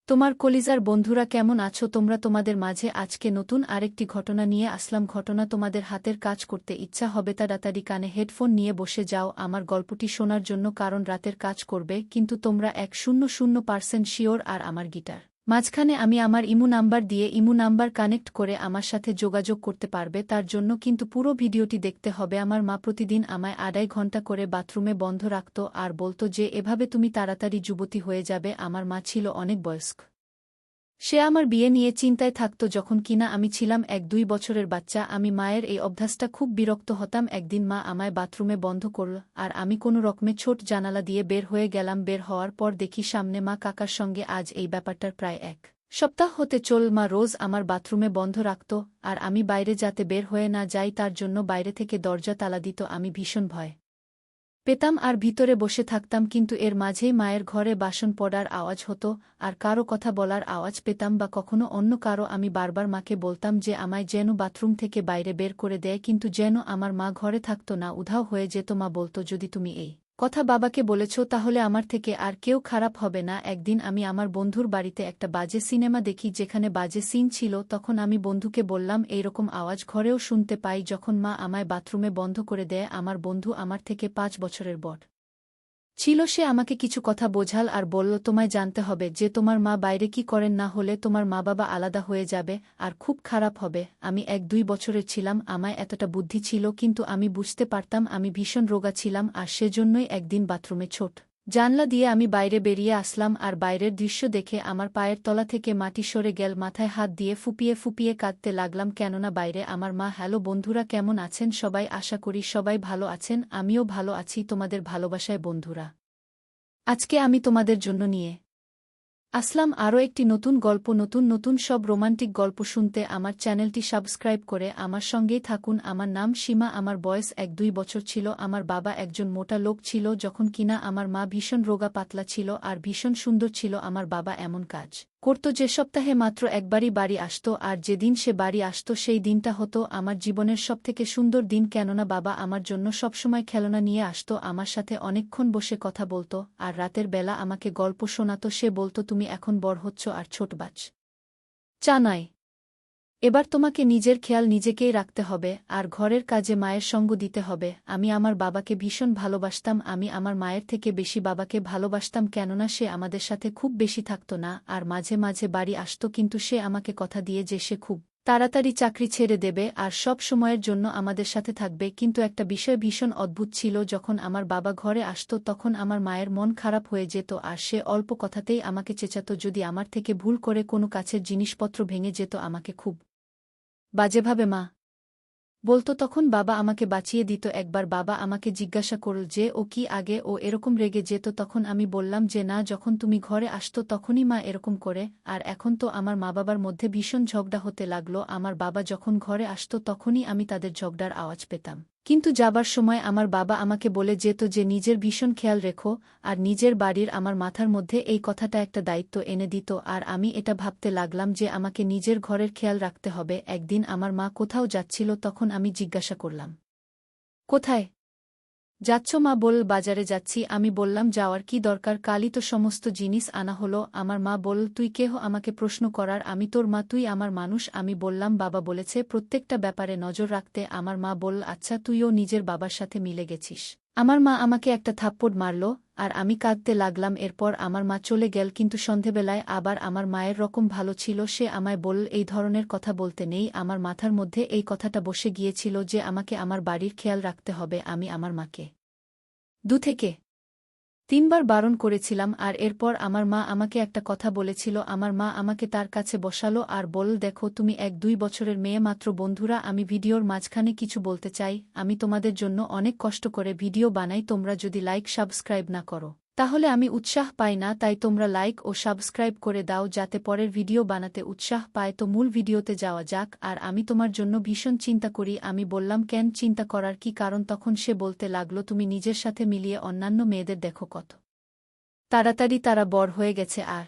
তোমার কলিজার বন্ধুরা কেমন আছো তোমরা? তোমাদের মাঝে আজকে নতুন আরেকটি ঘটনা নিয়ে আসলাম। ঘটনা তোমাদের হাতের কাজ করতে ইচ্ছা হবে তাড়াতাড়ি কানে হেডফোন নিয়ে বসে যাও আমার গল্পটি শোনার জন্য, কারণ রাতের কাজ করবে কিন্তু তোমরা 100% শিওর। আর আমার গিটার মাঝখানে আমি আমার ইমু নাম্বার দিয়ে ইমু নাম্বার কানেক্ট করে আমার সাথে যোগাযোগ করতে পারবে, তার জন্য কিন্তু পুরো ভিডিওটি দেখতে হবে। আমার মা প্রতিদিন আমায় 2.5 ঘন্টা করে বাথরুমে বন্ধ রাখত আর বলতো যে এভাবে তুমি তাড়াতাড়ি যুবতী হয়ে যাবে। আমার মা ছিল অনেক বয়স্ক, সে আমার বিয়ে নিয়ে চিন্তায় থাকত যখন কিনা আমি ছিলাম 1-2 বছরের বাচ্চা। আমি মায়ের এই অভ্যাসটা খুব বিরক্ত হতাম। একদিন মা আমায় বাথরুমে বন্ধ করল আর আমি কোনো রকমে ছোট জানালা দিয়ে বের হয়ে গেলাম। বের হওয়ার পর দেখি সামনে মা কাকার সঙ্গে। আজ এই ব্যাপারটার প্রায় 1 সপ্তাহ হতে চল। মা রোজ আমার বাথরুমে বন্ধ রাখত আর আমি বাইরে যাতে বের হয়ে না যাই তার জন্য বাইরে থেকে দরজা তালা দিত। আমি ভীষণ ভয় পেতাম আর ভিতরে বসে থাকতাম, কিন্তু এর মাঝেই মায়ের ঘরে বাসন পড়ার আওয়াজ হতো আর কারো কথা বলার আওয়াজ পেতাম বা কখনো অন্য কারো। আমি বারবার মাকে বলতাম যে আমায় যেন বাথরুম থেকে বাইরে বের করে দেয়, কিন্তু যেন আমার মা ঘরে থাকতো না, উধাও হয়ে যেত। মা বলতো যদি তুমি এই কথা বাবাকে বলেছ তাহলে আমার থেকে আর কেউ খারাপ হবে না। একদিন আমি আমার বন্ধুর বাড়িতে একটা বাজে সিনেমা দেখি যেখানে বাজে সিন ছিল। তখন আমি বন্ধুকে বললাম এইরকম আওয়াজ ঘরেও শুনতে পাই। যখন মা আমায় বাথরুমে বন্ধ করে দেয়, আমার বন্ধু আমার থেকে 5 বছরের বড় ছিল, সে আমাকে কিছু কথা বোঝাল আর বলল তোমায় জানতে হবে যে তোমার মা বাইরে কি করেন, না হলে তোমার মা বাবা আলাদা হয়ে যাবে আর খুব খারাপ হবে। আমি 1-2 বছরের ছিলাম, আমায় এতটা বুদ্ধি ছিল, কিন্তু আমি বুঝতে পারতাম আমি ভীষণ রোগা ছিলাম। আর সেজন্যই একদিন বাথরুমে ছোট জানলা দিয়ে আমি বাইরে বেরিয়ে আসলাম আর বাইরের দৃশ্য দেখে আমার পায়ের তলা থেকে মাটি সরে গেল। মাথায় হাত দিয়ে ফুপিয়ে ফুপিয়ে কাঁদতে লাগলাম, কেননা বাইরে আমার মা। হ্যালো বন্ধুরা, কেমন আছেন সবাই? আশা করি সবাই ভালো আছেন, আমিও ভালো আছি তোমাদের ভালোবাসায় বন্ধুরা। আজকে আমি তোমাদের জন্য নিয়ে আসলাম আরও একটি নতুন গল্প। নতুন সব রোমান্টিক গল্প শুনতে আমার চ্যানেলটি সাবস্ক্রাইব করে আমার সঙ্গেই থাকুন। আমার নাম সীমা, আমার বয়স 1-2 বছর ছিল। আমার বাবা একজন মোটা লোক ছিল যখন কিনা আমার মা ভীষণ রোগা পাতলা ছিল আর ভীষণ সুন্দর ছিল। আমার বাবা এমন কাজ করত যে সপ্তাহে মাত্র একবারই বাড়ি আসত, আর যেদিন সে বাড়ি আসত সেই দিনটা হতো আমার জীবনের সবথেকে সুন্দর দিন, কেননা বাবা আমার জন্য সবসময় খেলনা নিয়ে আসত, আমার সাথে অনেকক্ষণ বসে কথা বলতো আর রাতের বেলা আমাকে গল্প শোনাত। সে বলতো তুমি এখন বড় হচ্ছ আর ছোট চা নয়, এবার তোমাকে নিজের খেয়াল নিজেকেই রাখতে হবে আর ঘরের কাজে মায়ের সঙ্গ দিতে হবে। আমি আমার বাবাকে ভীষণ ভালোবাসতাম, আমি আমার মায়ের থেকে বেশি বাবাকে ভালোবাসতাম, কেননা সে আমাদের সাথে খুব বেশি থাকত না আর মাঝে মাঝে বাড়ি আসত, কিন্তু সে আমাকে কথা দিয়ে যে সে খুব তাড়াতাড়ি চাকরি ছেড়ে দেবে আর সব সময়ের জন্য আমাদের সাথে থাকবে। কিন্তু একটা বিষয় ভীষণ অদ্ভুত ছিল, যখন আমার বাবা ঘরে আসত তখন আমার মায়ের মন খারাপ হয়ে যেত আর সে অল্প কথাতেই আমাকে চেঁচাত। যদি আমার থেকে ভুল করে কোনো কাছের জিনিসপত্র ভেঙে যেত আমাকে খুব বাজেভাবে মা বলতো, তখন বাবা আমাকে বাঁচিয়ে দিত। একবার বাবা আমাকে জিজ্ঞাসা করল যে ও কি আগে ও এরকম রেগে যেত? তখন আমি বললাম যে না, যখন তুমি ঘরে আসতো তখনই মা এরকম করে। আর এখন তো আমার মা বাবার মধ্যে ভীষণ ঝগড়া হতে লাগলো। আমার বাবা যখন ঘরে আসতো তখনই আমি তাদের ঝগড়ার আওয়াজ পেতাম, কিন্তু যাবার সময় আমার বাবা আমাকে বলে যেত যে নিজের ভীষণ খেয়াল রেখো। আর নিজের বাড়ির আমার মাথার মধ্যে এই কথাটা একটা দায়িত্ব এনে দিত আর আমি এটা ভাবতে লাগলাম যে আমাকে নিজের ঘরের খেয়াল রাখতে হবে। একদিন আমার মা কোথাও যাচ্ছিল, তখন আমি জিজ্ঞাসা করলাম কোথায় যাচ্ছ মা? বলল বাজারে যাচ্ছি। আমি বললাম যাওয়ার কি দরকার, কালই তো সমস্ত জিনিস আনা হলো। আমার মা বলল তুই কেহ আমাকে প্রশ্ন করার, আমি তোর মা, তুই আমার মানুষ। আমি বললাম বাবা বলেছে প্রত্যেকটা ব্যাপারে নজর রাখতে। আমার মা বলল আচ্ছা তুইও নিজের বাবার সাথে মিলে গেছিস। আমার মা আমাকে একটা থাপ্পড় মারল আর আমি কাঁদতে লাগলাম। এরপর আমার মা চলে গেল, কিন্তু সন্ধেবেলায় আবার আমার মায়ের রকম ভালো ছিল, সে আমায় বলল এই ধরনের কথা বলতে নেই। আমার মাথার মধ্যে এই কথাটা বসে গিয়েছিল যে আমাকে আমার বাড়ির খেয়াল রাখতে হবে। আমি আমার মাকে 2-3 বার বারণ করেছিলাম আর এরপর আমার মা আমাকে একটা কথা বলেছিল। আমার মা আমাকে তার কাছে বসালো আর বলল দেখো তুমি 1-2 বছরের মেয়ে মাত্র। বন্ধুরা, আমি ভিডিওর মাঝখানে কিছু বলতে চাই। আমি তোমাদের জন্য অনেক কষ্ট করে ভিডিও বানাই, তোমরা যদি লাইক সাবস্ক্রাইব না করো তাহলে আমি উৎসাহ পাই না, তাই তোমরা লাইক ও সাবস্ক্রাইব করে দাও যাতে পরের ভিডিও বানাতে উৎসাহ পায়। তো মূল ভিডিওতে যাওয়া যাক। আর আমি তোমার জন্য ভীষণ চিন্তা করি। আমি বললাম কেন, চিন্তা করার কি কারণ? তখন সে বলতে লাগলো তুমি নিজের সাথে মিলিয়ে অন্যান্য মেয়েদের দেখো কত তাড়াতাড়ি তারা বড় হয়ে গেছে আর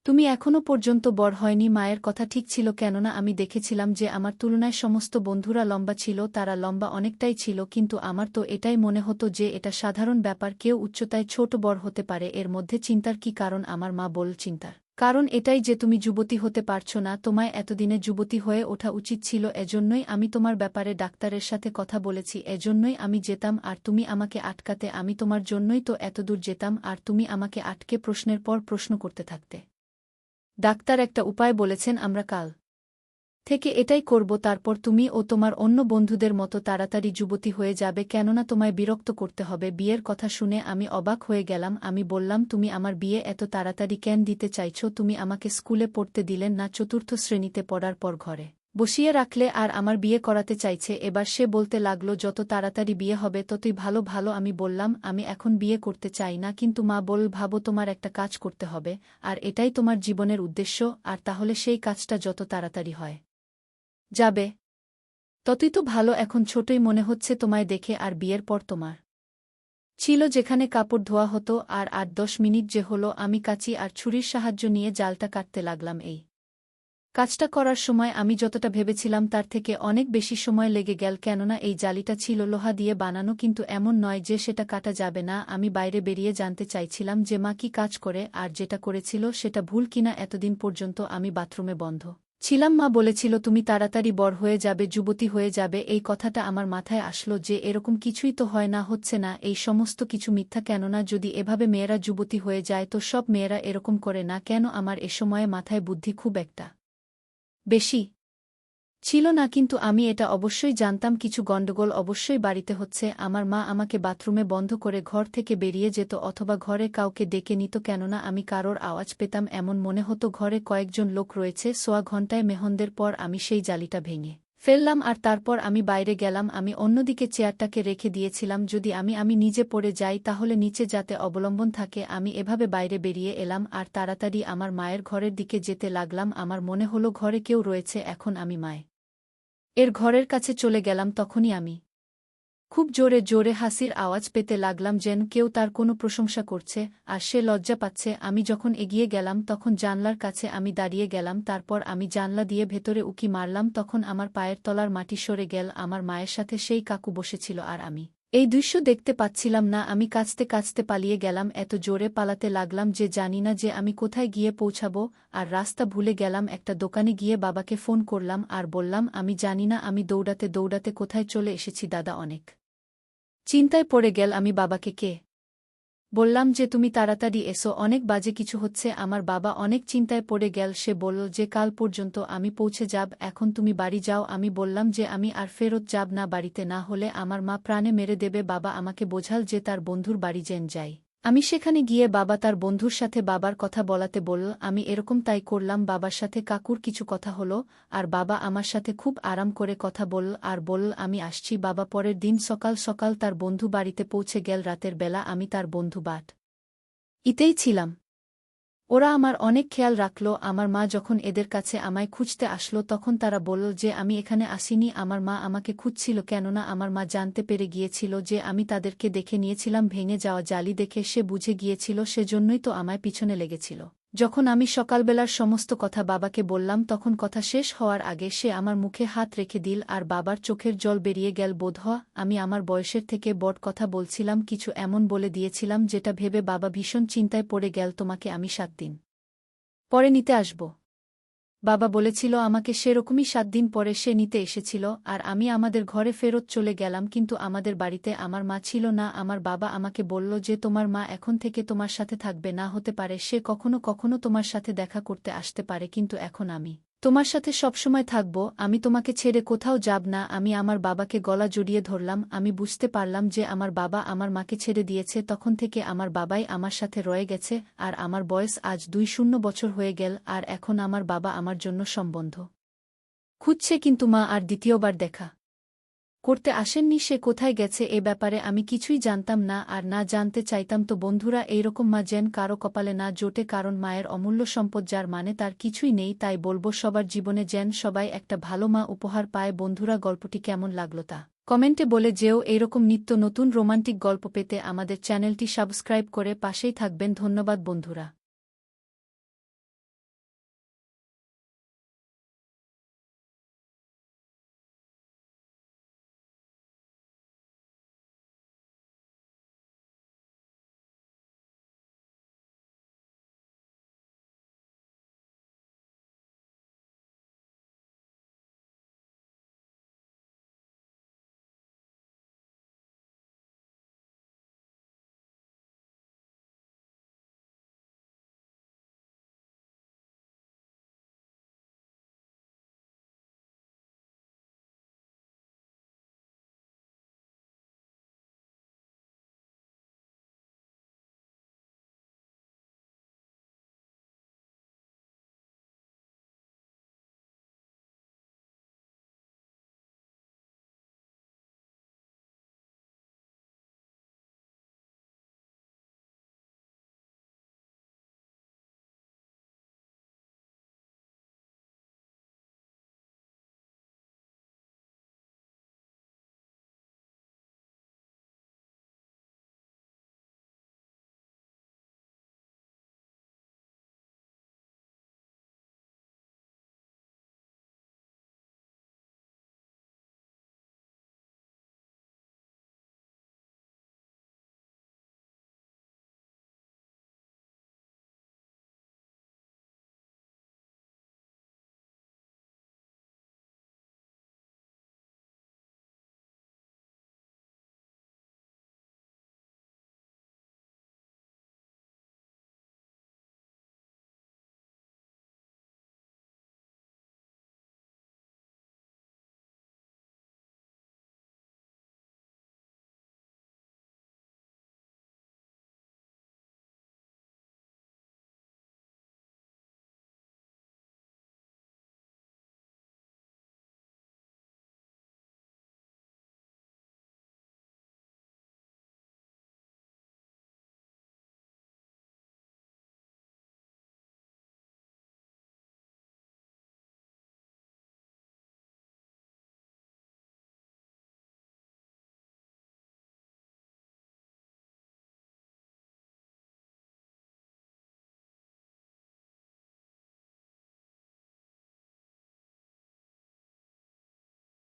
তুমি এখনও পর্যন্ত বড় হয়নি। মায়ের কথা ঠিক ছিল, কেননা আমি দেখেছিলাম যে আমার তুলনায় সমস্ত বন্ধুরা লম্বা ছিল, তারা লম্বা অনেকটাই ছিল, কিন্তু আমার তো এটাই মনে হতো যে এটা সাধারণ ব্যাপার, কেউ উচ্চতায় ছোট বড় হতে পারে, এর মধ্যে চিন্তার কি কারণ? আমার মা বলল চিন্তার কারণ এটাই যে তুমি যুবতী হতে পারছো না, তোমায় এতদিনে যুবতী হয়ে ওঠা উচিত ছিল। এজন্যই আমি তোমার ব্যাপারে ডাক্তারের সাথে কথা বলেছি, এজন্যই আমি যেতাম আর তুমি আমাকে আটকাতে। আমি তোমার জন্যই তো এতদূর যেতাম আর তুমি আমাকে আটকে প্রশ্নের পর প্রশ্ন করতে থাকতে। ডাক্তার একটা উপায় বলেছেন, আমরা কাল থেকে এটাই করব। তারপর তুমি ও তোমার অন্য বন্ধুদের মতো তাড়াতাড়ি যুবতী হয়ে যাবে, কেননা তোমায় বিরক্ত করতে হবে। বিয়ের কথা শুনে আমি অবাক হয়ে গেলাম। আমি বললাম, তুমি আমার বিয়ে এত তাড়াতাড়ি কেন দিতে চাইছ? তুমি আমাকে স্কুলে পড়তে দিলেন না, চতুর্থ শ্রেণীতে পড়ার পর ঘরে বসিয়ে রাখলে আর আমার বিয়ে করাতে চাইছে। এবার সে বলতে লাগলো, যত তাড়াতাড়ি বিয়ে হবে ততই ভালো। ভালো। আমি বললাম, আমি এখন বিয়ে করতে চাই না। কিন্তু মা বল, ভাবো তোমার একটা কাজ করতে হবে, আর এটাই তোমার জীবনের উদ্দেশ্য, আর তাহলে সেই কাজটা যত তাড়াতাড়ি হয় যাবে ততই তো ভালো। এখন ছোটই মনে হচ্ছে তোমায় দেখে, আর বিয়ের পর তোমার ছিল যেখানে কাপড় ধোয়া হতো, আর ৮-১০ মিনিট যে হলো আমি কাঁচি আর ছুরির সাহায্য নিয়ে জালটা কাটতে লাগলাম। এই কাজটা করার সময় আমি যতটা ভেবেছিলাম তার থেকে অনেক বেশি সময় লেগে গেল, কেননা এই জালিটা ছিল লোহা দিয়ে বানানো, কিন্তু এমন নয় যে সেটা কাটা যাবে না। আমি বাইরে বেরিয়ে জানতে চাইছিলাম যে মা কি কাজ করে, আর যেটা করেছিল সেটা ভুল কিনা। এতদিন পর্যন্ত আমি বাথরুমে বন্ধ ছিলাম। মা বলেছিল তুমি তাড়াতাড়ি বড় হয়ে যাবে, যুবতী হয়ে যাবে। এই কথাটা আমার মাথায় আসলো যে এরকম কিছুই তো হয় না, হচ্ছে না, এই সমস্ত কিছু মিথ্যা। কেননা যদি এভাবে মেয়েরা যুবতী হয়ে যায় তো সব মেয়েরা এরকম করে না কেন? আমার এ সময়ে মাথায় বুদ্ধি খুব একটা বেশি ছিল না, কিন্তু আমি এটা অবশ্যই জানতাম কিছু গণ্ডগোল অবশ্যই বাড়িতে হচ্ছে। আমার মা আমাকে বাথরুমে বন্ধ করে ঘর থেকে বেরিয়ে যেত, অথবা ঘরে কাউকে ডেকে নিত, কেননা আমি কারোর আওয়াজ পেতাম এমন মনে হতো ঘরে কয়েকজন লোক রয়েছে। সোয়া ঘণ্টায় মেহন্দের পর আমি সেই জালিটা ভেঙে ফেললাম, আর তারপর আমি বাইরে গেলাম। আমি অন্যদিকে চেয়ারটাকে রেখে দিয়েছিলাম, যদি আমি নিজে পড়ে যাই তাহলে নিচে যাতে অবলম্বন থাকে। আমি এভাবে বাইরে বেরিয়ে এলাম আর তাড়াতাড়ি আমার মায়ের ঘরের দিকে যেতে লাগলাম। আমার মনে হলো ঘরে কেউ রয়েছে। এখন আমি এর ঘরের কাছে চলে গেলাম, তখনই আমি খুব জোরে জোরে হাসির আওয়াজ পেতে লাগলাম, যেন কেউ তার কোনো প্রশংসা করছে, আর সে লজ্জা পাচ্ছে। আমি যখন এগিয়ে গেলাম তখন জানলার কাছে আমি দাঁড়িয়ে গেলাম। তারপর আমি জানলা দিয়ে ভেতরে উকি মারলাম, তখন আমার পায়ের তলার মাটি সরে গেল। আমার মায়ের সাথে সেই কাকু বসেছিল, আর আমি এই দৃশ্য দেখতে পাচ্ছিলাম না। আমি কাঁচতে কাঁচতে পালিয়ে গেলাম, এত জোরে পালাতে লাগলাম যে জানি না যে আমি কোথায় গিয়ে পৌঁছাবো, আর রাস্তা ভুলে গেলাম। একটা দোকানে গিয়ে বাবাকে ফোন করলাম আর বললাম, আমি জানি না আমি দৌড়াতে দৌড়াতে কোথায় চলে এসেছি। দাদা অনেক চিন্তায় পড়ে গেল। আমি বাবাকে বললাম যে তুমি তাড়াতাড়ি এসো, অনেক বাজে কিছু হচ্ছে। আমার বাবা অনেক চিন্তায় পড়ে গেল। সে বলল যে কাল পর্যন্ত আমি পৌঁছে যাব, এখন তুমি বাড়ি যাও। আমি বললাম যে আমি আর ফেরত যাব না, বাড়িতে না হলে আমার মা প্রাণে মেরে দেবে। বাবা আমাকে বোঝাল যে তার বন্ধুর বাড়ি যেন যাই। আমি সেখানে গিয়ে বাবা তার বন্ধুর সাথে বাবার কথা বলাতে বলল। আমি এরকম তাই করলাম। বাবার সাথে কাকুর কিছু কথা হলো, আর বাবা আমার সাথে খুব আরাম করে কথা বলল আর বলল আমি আসছি। বাবা পরের দিন সকাল সকাল তার বন্ধু বাড়িতে পৌঁছে গেল। রাতের বেলা আমি তার বন্ধু ইতেই ছিলাম। ওরা আমার অনেক খেয়াল রাখল। আমার মা যখন এদের কাছে আমায় খুঁজতে আসলো তখন তারা বলল যে আমি এখানে আসিনি। আমার মা আমাকে খুঁজছিল, কেননা আমার মা জানতে পেরে গিয়েছিল যে আমি তাদেরকে দেখে নিয়েছিলাম। ভেঙে যাওয়া জালি দেখে সে বুঝে গিয়েছিল, সেজন্যই তো আমায় পিছনে লেগেছিল। যখন আমি সকালবেলার সমস্ত কথা বাবাকে বললাম তখন কথা শেষ হওয়ার আগে সে আমার মুখে হাত রেখে দিল, আর বাবার চোখের জল বেরিয়ে গেল। বোধহয় আমি আমার বয়সের থেকে বড় কথা বলছিলাম, কিছু এমন বলে দিয়েছিলাম যেটা ভেবে বাবা ভীষণ চিন্তায় পড়ে গেল। তোমাকে আমি ৭ দিন পরে নিতে আসব, বাবা বলেছিল আমাকে। সেরকমই ৭ দিন পরে সে নিতে এসেছিল, আর আমি আমাদের ঘরে ফেরত চলে গেলাম। কিন্তু আমাদের বাড়িতে আমার মা ছিল না। আমার বাবা আমাকে বলল যে তোমার মা এখন থেকে তোমার সাথে থাকবে না, হতে পারে সে কখনো কখনো তোমার সাথে দেখা করতে আসতে পারে, কিন্তু এখন আমি তোমার সাথে সবসময় থাকব। আমি তোমাকে ছেড়ে কোথাও যাব না। আমি আমার বাবাকে গলা জড়িয়ে ধরলাম। আমি বুঝতে পারলাম যে আমার বাবা আমার মাকে ছেড়ে দিয়েছে। তখন থেকে আমার বাবাই আমার সাথে রয়ে গেছে, আর আমার বয়স আজ ২০ বছর হয়ে গেল, আর এখন আমার বাবা আমার জন্য সম্বন্ধ খুঁজছে, কিন্তু মা আর দ্বিতীয়বার দেখা করতে আসেননি। সে কোথায় গেছে এ ব্যাপারে আমি কিছুই জানতাম না, আর না জানতে চাইতাম তো। বন্ধুরা, এইরকম মা যেন কারো কপালে না জোটে, কারণ মায়ের অমূল্য সম্পদ, যার মানে তার কিছুই নেই। তাই বলবো সবার জীবনে যেন সবাই একটা ভালো মা উপহার পায়। বন্ধুরা, গল্পটি কেমন লাগলো তা কমেন্টে বলে যেও। এইরকম নিত্য নতুন রোমান্টিক গল্প পেতে আমাদের চ্যানেলটি সাবস্ক্রাইব করে পাশেই থাকবেন। ধন্যবাদ বন্ধুরা।